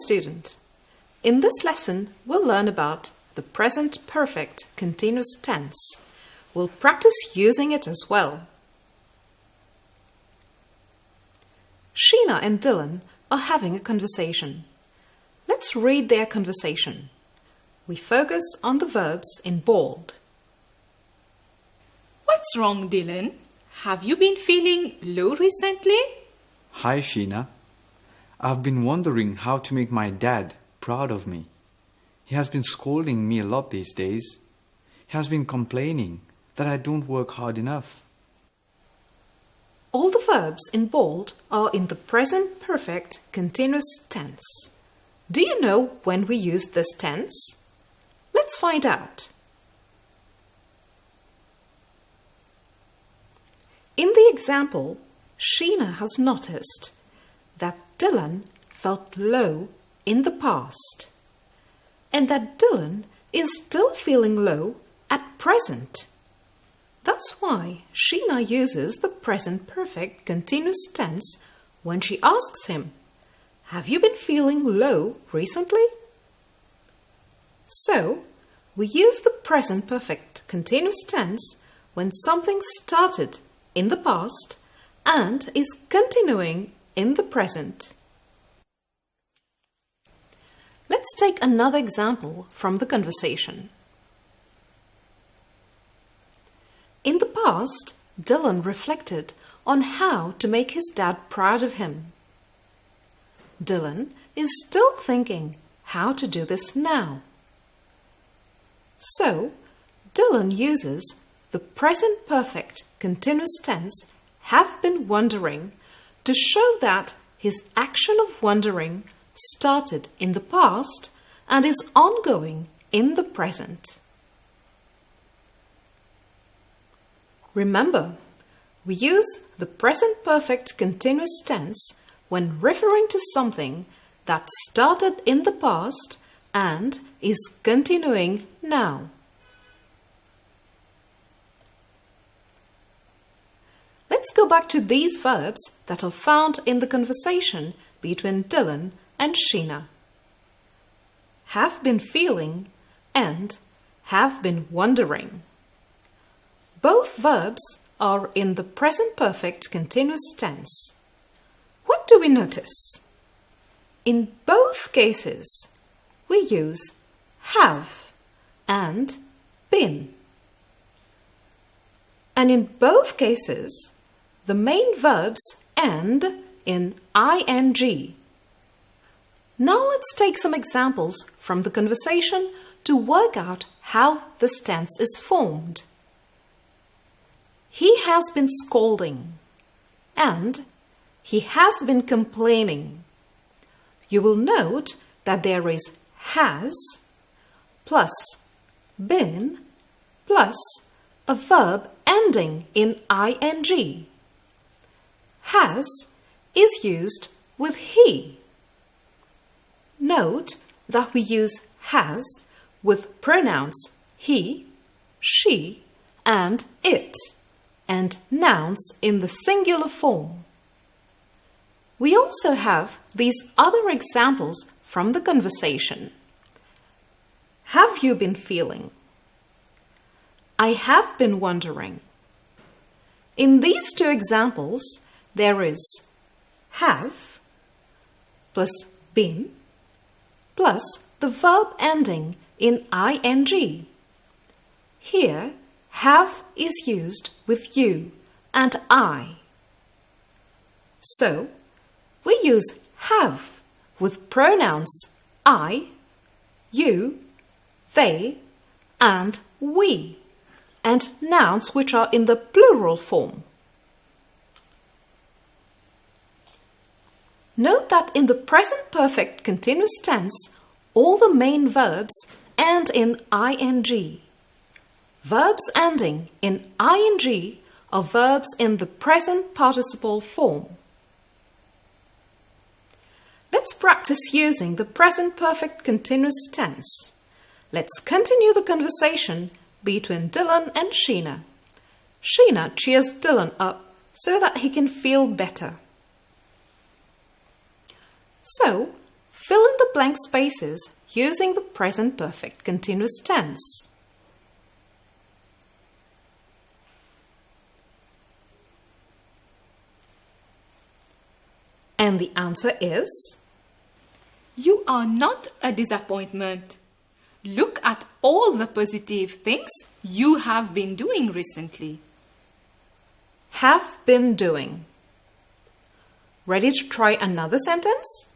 student. In this lesson, we'll learn about the present perfect continuous tense. We'll practice using it as well. Sheena and Dylan are having a conversation. Let's read their conversation. We focus on the verbs in bold. What's wrong, Dylan? Have you been feeling low recently? Hi, Sheena. I've been wondering how to make my dad proud of me. He has been scolding me a lot these days. He has been complaining that I don't work hard enough. All the verbs in bold are in the present perfect continuous tense. Do you know when we use this tense? Let's find out. In the example, Sheena has noticed that Dylan felt low in the past and that Dylan is still feeling low at present. That's why Sheena uses the present perfect continuous tense when she asks him, "Have you been feeling low recently?" So, we use the present perfect continuous tense when something started in the past and is continuing in the present. Let's take another example from the conversation. In the past, Dylan reflected on how to make his dad proud of him. Dylan is still thinking how to do this now. So, Dylan uses the present perfect continuous tense have been wondering to show that his action of wondering started in the past and is ongoing in the present. Remember, we use the present perfect continuous tense when referring to something that started in the past and is continuing now. Let's go back to these verbs that are found in the conversation between Dylan and Sheena. Have been feeling and have been wondering. Both verbs are in the present perfect continuous tense. What do we notice? In both cases, we use have and been. And in both cases, the main verbs end in ing. Now let's take some examples from the conversation to work out how this tense is formed. He has been scolding and he has been complaining. You will note that there is has plus been plus a verb ending in ing. Has is used with he. Note that we use has with pronouns he, she, and it, and nouns in the singular form. We also have these other examples from the conversation. Have you been feeling? I have been wondering. In these two examples, there is have plus been plus the verb ending in ing. Here, have is used with you and I. So, we use have with pronouns I, you, they, and we, and nouns which are in the plural form. Note that in the present perfect continuous tense, all the main verbs end in ing. Verbs ending in ing are verbs in the present participle form. Let's practice using the present perfect continuous tense. Let's continue the conversation between Dylan and Sheena. Sheena cheers Dylan up so that he can feel better. So, Fill in the blank spaces using the present perfect continuous tense. And the answer is... You are not a disappointment. Look at all the positive things you have been doing recently. Have been doing. Ready to try another sentence?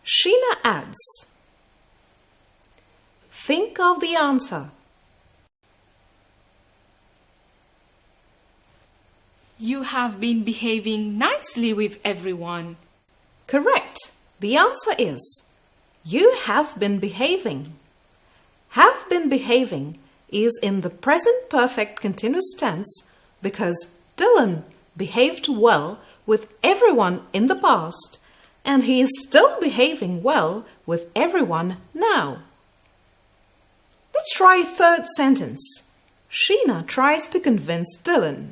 Sheena adds, think of the answer. You have been behaving nicely with everyone. Correct. The answer is, you have been behaving. Have been behaving is in the present perfect continuous tense because Dylan behaved well with everyone in the past and he is still behaving well with everyone now. Let's try a third sentence. Sheena tries to convince Dylan.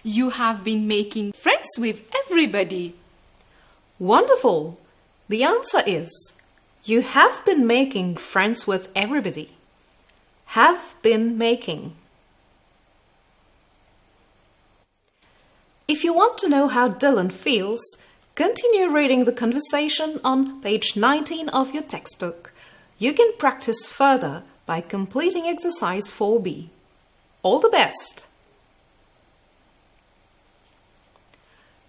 You have been making friends with everybody. Wonderful! The answer is, you have been making friends with everybody. Have been making. If you want to know how Dylan feels, continue reading the conversation on page 19 of your textbook. You can practice further by completing exercise 4B. All the best!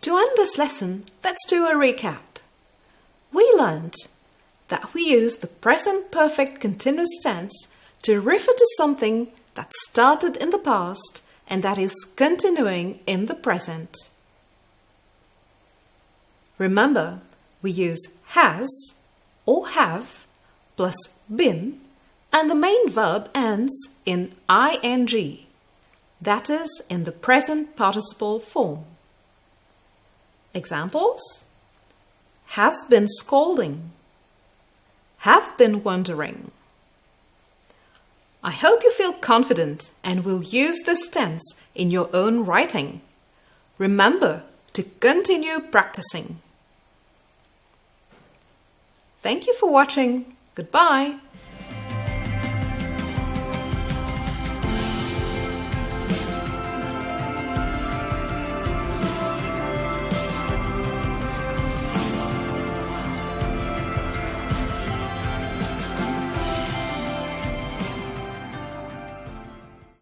To end this lesson, let's do a recap. We learned that we use the present perfect continuous tense to refer to something that started in the past and that is continuing in the present. Remember, we use has or have plus been and the main verb ends in ing, that is in the present participle form. Examples: has been scolding, have been wondering. I hope you feel confident and will use this tense in your own writing. Remember to continue practicing. Thank you for watching. Goodbye.